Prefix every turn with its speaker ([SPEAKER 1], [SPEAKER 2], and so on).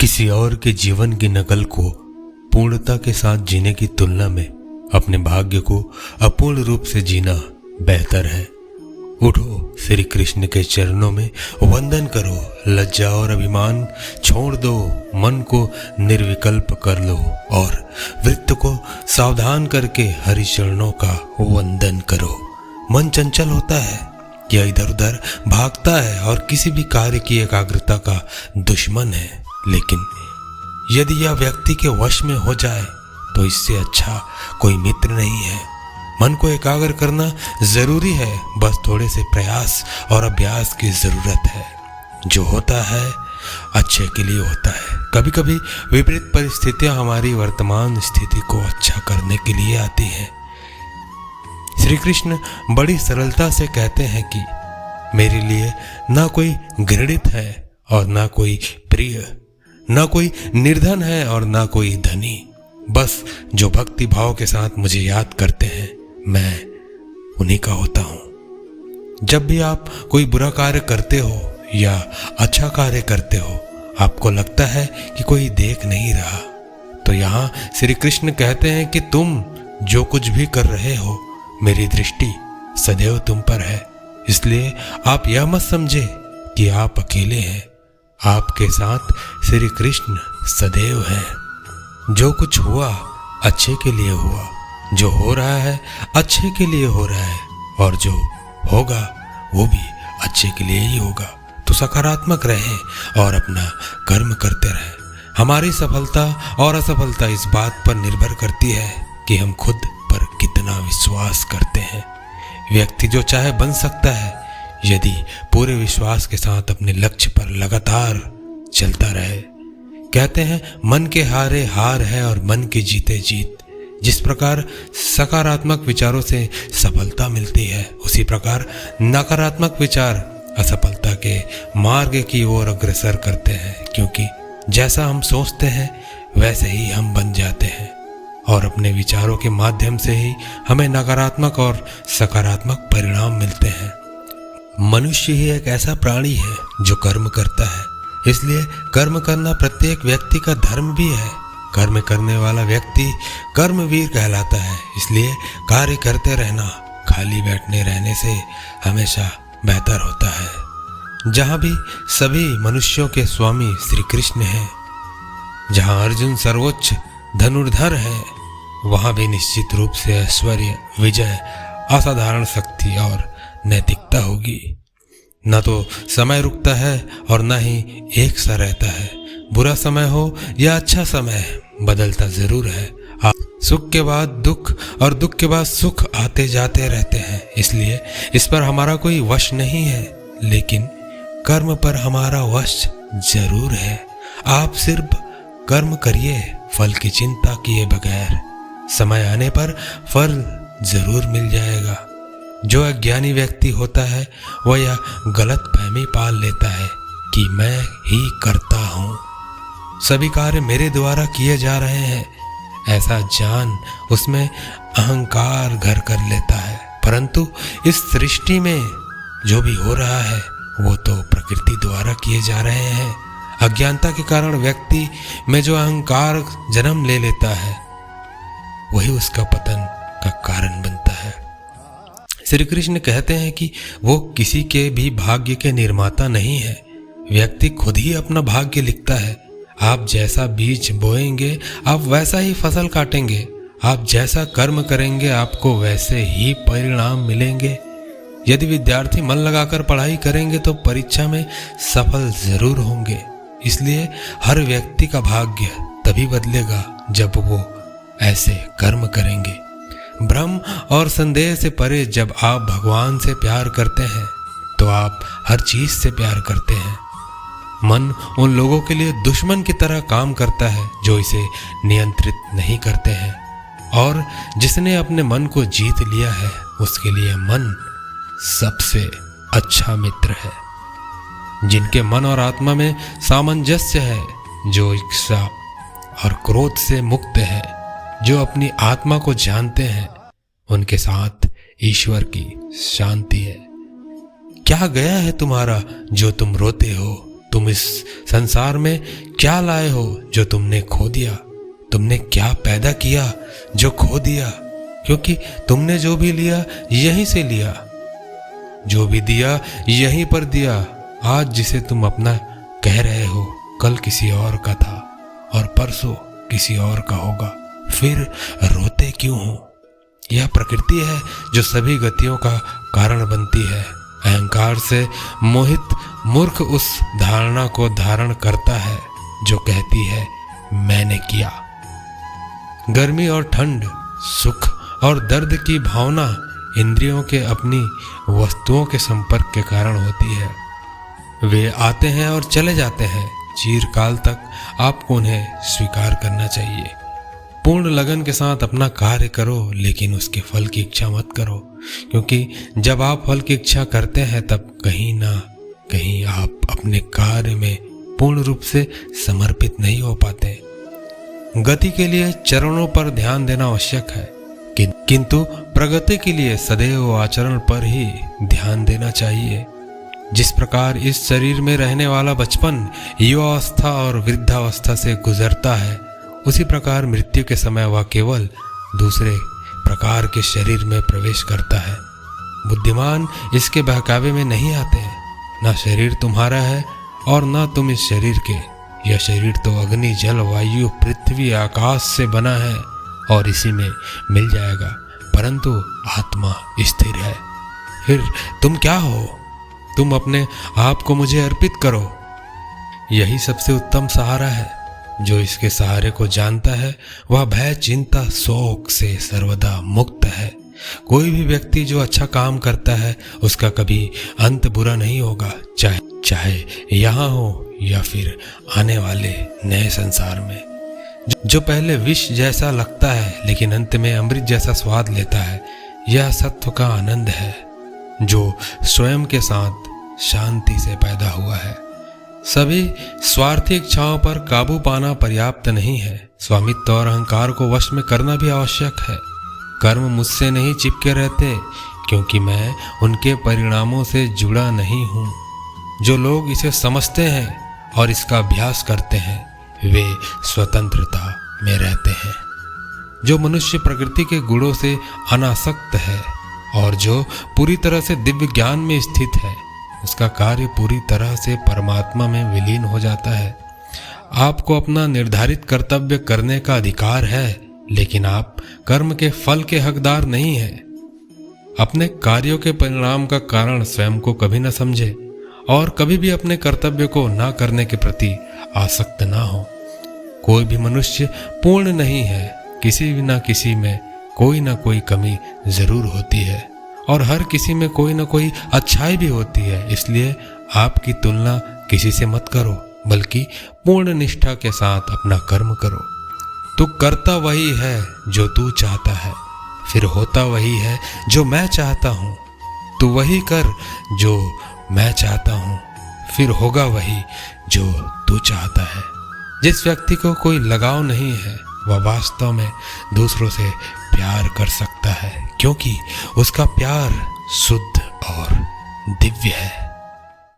[SPEAKER 1] किसी और के जीवन की नकल को पूर्णता के साथ जीने की तुलना में अपने भाग्य को अपूर्ण रूप से जीना बेहतर है। उठो, श्री कृष्ण के चरणों में वंदन करो, लज्जा और अभिमान छोड़ दो, मन को निर्विकल्प कर लो और वृत्त को सावधान करके हरि चरणों का वंदन करो। मन चंचल होता है, यह इधर उधर भागता है और किसी भी कार्य की एकाग्रता का दुश्मन है, लेकिन यदि यह व्यक्ति के वश में हो जाए तो इससे अच्छा कोई मित्र नहीं है। मन को एकाग्र करना जरूरी है, बस थोड़े से प्रयास और अभ्यास की जरूरत है। जो होता है अच्छे के लिए होता है। कभी कभी विपरीत परिस्थितियां हमारी वर्तमान स्थिति को अच्छा करने के लिए आती हैं। श्री कृष्ण बड़ी सरलता से कहते हैं कि मेरे लिए ना कोई घृणित है और ना कोई प्रिय, ना कोई निर्धन है और ना कोई धनी। बस जो भक्ति भाव के साथ मुझे याद करते हैं, मैं उन्हीं का होता हूं। जब भी आप कोई बुरा कार्य करते हो या अच्छा कार्य करते हो, आपको लगता है कि कोई देख नहीं रहा, तो यहाँ श्री कृष्ण कहते हैं कि तुम जो कुछ भी कर रहे हो, मेरी दृष्टि सदैव तुम पर है। इसलिए आप यह मत समझे कि आप अकेले हैं, आपके साथ श्री कृष्ण सदैव हैं। जो कुछ हुआ अच्छे के लिए हुआ, जो हो रहा है अच्छे के लिए हो रहा है, और जो होगा वो भी अच्छे के लिए ही होगा। तो सकारात्मक रहें और अपना कर्म करते रहें। हमारी सफलता और असफलता इस बात पर निर्भर करती है कि हम खुद पर कितना विश्वास करते हैं। व्यक्ति जो चाहे बन सकता है, यदि पूरे विश्वास के साथ अपने लक्ष्य पर लगातार चलता रहे। कहते हैं मन के हारे हार है और मन के जीते जीत। जिस प्रकार सकारात्मक विचारों से सफलता मिलती है, उसी प्रकार नकारात्मक विचार असफलता के मार्ग की ओर अग्रसर करते हैं, क्योंकि जैसा हम सोचते हैं वैसे ही हम बन जाते हैं और अपने विचारों के माध्यम से ही हमें नकारात्मक और सकारात्मक परिणाम मिलते हैं। मनुष्य ही एक ऐसा प्राणी है जो कर्म करता है, इसलिए कर्म करना प्रत्येक व्यक्ति का धर्म भी है। कर्म करने वाला व्यक्ति कर्मवीर कहलाता है। इसलिए कार्य करते रहना खाली बैठने रहने से हमेशा बेहतर होता है। जहाँ भी सभी मनुष्यों के स्वामी श्री कृष्ण हैं, जहाँ अर्जुन सर्वोच्च धनुर्धर है, वहाँ भी निश्चित रूप से ऐश्वर्य, विजय, असाधारण शक्ति और नैतिकता होगी। न तो समय रुकता है और न ही एक सा रहता है। बुरा समय हो या अच्छा समय, बदलता जरूर है। सुख के बाद दुख और दुख के बाद सुख आते जाते रहते हैं। इसलिए इस पर हमारा कोई वश नहीं है, लेकिन कर्म पर हमारा वश जरूर है। आप सिर्फ कर्म करिए, फल की चिंता किए बगैर। समय आने पर फल जरूर मिल जाएगा। जो अज्ञानी व्यक्ति होता है वह यह गलत फहमी पाल लेता है कि मैं ही करता हूँ, सभी कार्य मेरे द्वारा किए जा रहे हैं। ऐसा जान उसमें अहंकार घर कर लेता है। परंतु इस सृष्टि में जो भी हो रहा है वो तो प्रकृति द्वारा किए जा रहे हैं। अज्ञानता के कारण व्यक्ति में जो अहंकार जन्म ले लेता है, वही उसका पतन का कारण बनता है। श्री कृष्ण कहते हैं कि वो किसी के भी भाग्य के निर्माता नहीं है। व्यक्ति खुद ही अपना भाग्य लिखता है। आप जैसा बीज बोएंगे आप वैसा ही फसल काटेंगे। आप जैसा कर्म करेंगे आपको वैसे ही परिणाम मिलेंगे। यदि विद्यार्थी मन लगाकर पढ़ाई करेंगे तो परीक्षा में सफल जरूर होंगे। इसलिए हर व्यक्ति का भाग्य तभी बदलेगा जब वो ऐसे कर्म करेंगे। भ्रम और संदेह से परे जब आप भगवान से प्यार करते हैं तो आप हर चीज से प्यार करते हैं। मन उन लोगों के लिए दुश्मन की तरह काम करता है जो इसे नियंत्रित नहीं करते हैं, और जिसने अपने मन को जीत लिया है उसके लिए मन सबसे अच्छा मित्र है। जिनके मन और आत्मा में सामंजस्य है, जो इच्छा और क्रोध से मुक्त है, जो अपनी आत्मा को जानते हैं, उनके साथ ईश्वर की शांति है। क्या गया है तुम्हारा जो तुम रोते हो? तुम इस संसार में क्या लाए हो जो तुमने खो दिया? तुमने क्या पैदा किया जो खो दिया? क्योंकि तुमने जो भी लिया यहीं से लिया, जो भी दिया यहीं पर दिया। आज जिसे तुम अपना कह रहे हो कल किसी और का था और परसों किसी और का होगा, फिर रोते क्यों हो? यह प्रकृति है जो सभी गतियों का कारण बनती है। अहंकार से मोहित मूर्ख उस धारणा को धारण करता है जो कहती है मैंने किया। गर्मी और ठंड, सुख और दर्द की भावना इंद्रियों के अपनी वस्तुओं के संपर्क के कारण होती है। वे आते हैं और चले जाते हैं, चिरकाल तक आपको उन्हें स्वीकार करना चाहिए। पूर्ण लगन के साथ अपना कार्य करो, लेकिन उसके फल की इच्छा मत करो, क्योंकि जब आप फल की इच्छा करते हैं तब कहीं ना कहीं आप अपने कार्य में पूर्ण रूप से समर्पित नहीं हो पाते। गति के लिए चरणों पर ध्यान देना आवश्यक है, किंतु प्रगति के लिए सदैव आचरण पर ही ध्यान देना चाहिए। जिस प्रकार इस शरीर में रहने वाला बचपन युवावस्था और वृद्धावस्था से गुजरता है, उसी प्रकार मृत्यु के समय वह केवल दूसरे प्रकार के शरीर में प्रवेश करता है। बुद्धिमान इसके बहकावे में नहीं आते हैं। ना शरीर तुम्हारा है और ना तुम इस शरीर के। यह शरीर तो अग्नि, जल, वायु, पृथ्वी, आकाश से बना है और इसी में मिल जाएगा, परंतु आत्मा स्थिर है। फिर तुम क्या हो? तुम अपने आप को मुझे अर्पित करो। यही सबसे उत्तम सहारा है। जो इसके सहारे को जानता है वह भय, चिंता, शोक से सर्वदा मुक्त है। कोई भी व्यक्ति जो अच्छा काम करता है उसका कभी अंत बुरा नहीं होगा, चाहे यहाँ हो या फिर आने वाले नए संसार में। जो पहले विष जैसा लगता है लेकिन अंत में अमृत जैसा स्वाद लेता है, यह सत्व का आनंद है जो स्वयं के साथ शांति से पैदा हुआ है। सभी स्वार्थी इच्छाओं पर काबू पाना पर्याप्त नहीं है। स्वामित्व और अहंकार को वश में करना भी आवश्यक है। कर्म मुझसे नहीं चिपके रहते, क्योंकि मैं उनके परिणामों से जुड़ा नहीं हूँ। जो लोग इसे समझते हैं और इसका अभ्यास करते हैं वे स्वतंत्रता में रहते हैं। जो मनुष्य प्रकृति के गुणों से अनासक्त है और जो पूरी तरह से दिव्य ज्ञान में स्थित है, उसका कार्य पूरी तरह से परमात्मा में विलीन हो जाता है। आपको अपना निर्धारित कर्तव्य करने का अधिकार है, लेकिन आप कर्म के फल के हकदार नहीं हैं। अपने कार्यों के परिणाम का कारण स्वयं को कभी न समझे और कभी भी अपने कर्तव्य को न करने के प्रति आसक्त ना हो। कोई भी मनुष्य पूर्ण नहीं है। किसी न किसी में कोई ना कोई कमी जरूर होती है और हर किसी में कोई ना कोई अच्छाई भी होती है। इसलिए आपकी तुलना किसी से मत करो, बल्कि पूर्ण निष्ठा के साथ अपना कर्म करो। तू करता वही है जो तू चाहता है, फिर होता वही है जो मैं चाहता हूँ। तू वही कर जो मैं चाहता हूँ, फिर होगा वही जो तू चाहता है। जिस व्यक्ति को कोई लगाव नहीं है वह वास्तव में दूसरों से प्यार कर सकता है, क्योंकि उसका प्यार शुद्ध और दिव्य है।